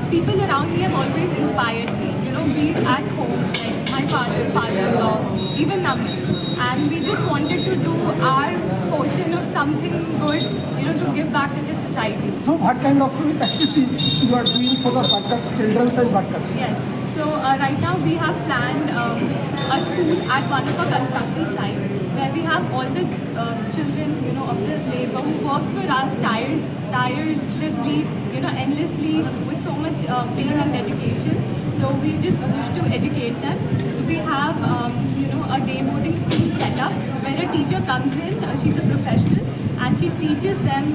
people around me have always inspired me. You know, be it at home, like my father-in-law, even Naman. And we just wanted to do our portion of something good, you know, to give back to the society. So what kind of activities you are doing for the workers, children and workers? Yes. So right now we have planned a school at one of our construction sites where we have all the children, you know, of the labor who work for us tirelessly, you know, endlessly with so much pain and dedication. So we just wish to educate them. So we have, you know, a day boarding school set up where a teacher comes in. She's a professional and she teaches them,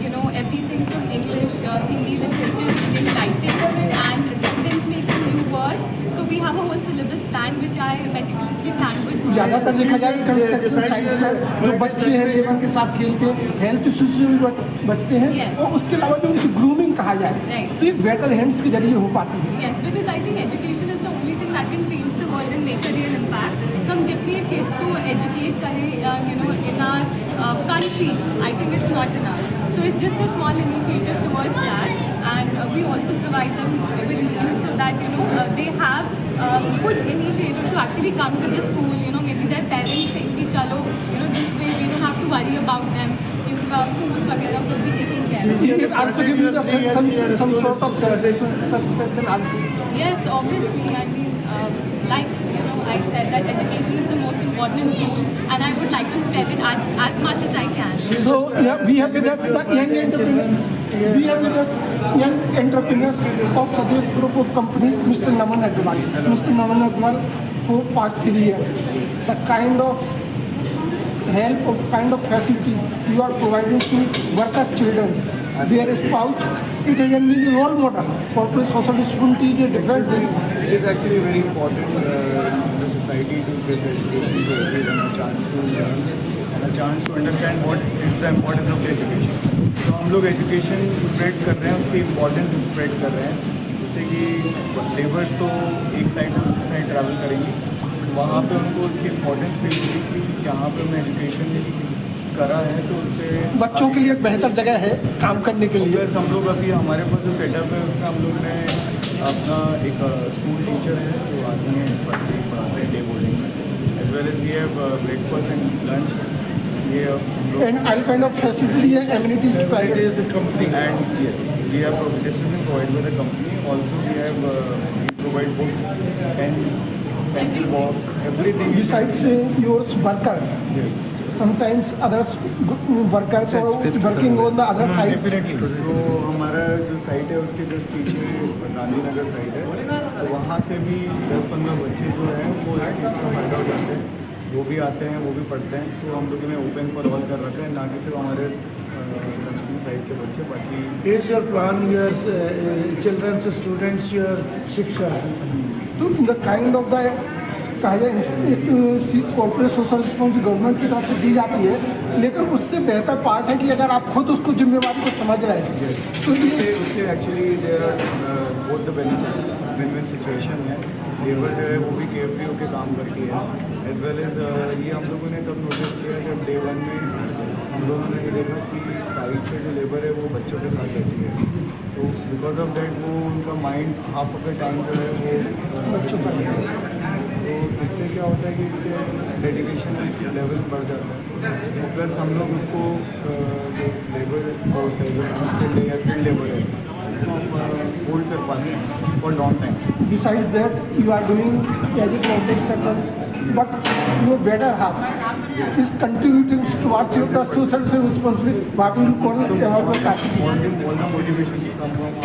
you know, everything from English, Hindi literature, reading, writing, and sentence making, new words. So we have a whole syllabus plan which I meticulously planned with her. ज़्यादातर देखा जाए construction sites में जो बच्चे हैं labour के साथ खेल के हेल्थ इश्यूज से भी बचते हैं Yes. और उसके अलावा जो उनकी ग्रूमिंग कहा जाए Right. तो ये बेटर हैंड्स के जरिए हो पाती है. Yes, because I think education is the only thing that can change the world and make a real impact. So हम जितने kids को educate करें, you know, in our country, I think it's not enough. So it's just a small initiative towards that, and we also provide them with meals so that, you know, they have कुछ initiative to actually come to the school. You know, maybe their parents think कि चलो, you know, this way we don't have to worry about them. Food वगैरह will be taken care of. It also gives you some sort of satisfaction also. Yes, obviously. I mean, like, you know, I said that education is the most important tool, and I would like to spread it as much as I can. So yeah, we have with us the young entrepreneurs. We have with us young entrepreneurs of Sadesh Group of companies, Mr. Naman Agrawal. Mr. Naman Agrawal, for past 3 years, the kind of help or kind of facility you are providing to workers' children, their spouse, it is a really role model. Corporate social responsibility is a different thing. It is actually very important in the society to give education to everyone, a chance to learn and a chance to understand what is the importance of the education. तो हम लोग education spread कर रहे हैं, उसकी importance spread कर रहे हैं, जिससे कि लेबर्स तो एक साइड से दूसरी साइड ट्रैवल करेंगी, वहाँ पे उनको उसकी इम्पोर्टेंस फील होगी कि यहाँ पे हमने एजुकेशन करा है तो उससे बच्चों के लिए एक बेहतर जगह है काम करने के लिए. प्लस हम लोग अभी हमारे पास जो सेटअप है उसमें हम लोग ने अपना एक स्कूल टीचर है जो आती हैं पढ़ाते हैं डे बोर्डिंग में, as well as we have breakfast and lunch. ये हम लोग And all kind of facility and amenities provided as a company. and yes, we have this has been provided by the company. Also we have we provide books, pens, pencil box, everything. Besides your workers, Yes. sometimes others workers are working on the other side. Definitely. तो हमारा जो site है उसके just पीछे Gandhinagar site है, तो वहाँ से भी 10-15 बच्चे जो हैं वो इस चीज़ का फ़ायदा उठाते हैं, वो भी आते हैं, वो भी पढ़ते हैं. तो हम लोगों ने ओपन फॉर ऑल कर रखा है, ना कि सिर्फ हमारे कंस्ट्रक्शन साइट के बच्चे, बाकी Is your plan, your children's students, your शिक्षा? तो the kind of the कहा जाए कॉर्पोरेट सोशल रिस्पॉन्सिबिलिटी गवर्नमेंट की तरफ से दी जाती है, लेकिन उससे बेहतर पार्ट है कि अगर आप खुद उसको जिम्मेवारी को समझ रहे हैं तो ये उससे actually there are both the benefits, win win situation है. लेबर जो है वो भी केयर फ्री होकर काम करती है, एज वेल एज ये हम लोगों ने तब नोटिस किया जब डे 1 में हम लोगों ने ये देखा कि साइट पे जो लेबर है वो बच्चों के साथ रहती है, तो बिकॉज ऑफ दैट वो उनका mind half of the time जो है वो बच्चों पर है. तो इससे क्या होता है कि इससे डेडिकेशन लेवल बढ़ जाता है, और प्लस हम लोग उसको जो लेबर फोर्स है जो अनस्किल्ड है या स्किल्ड लेबर है उसको हम होल्ड कर पाते हैं for long time. besides that you are doing as a corporate sectors, but your better half is contributing towards your the social responsibility. What will call about the All the motivations come from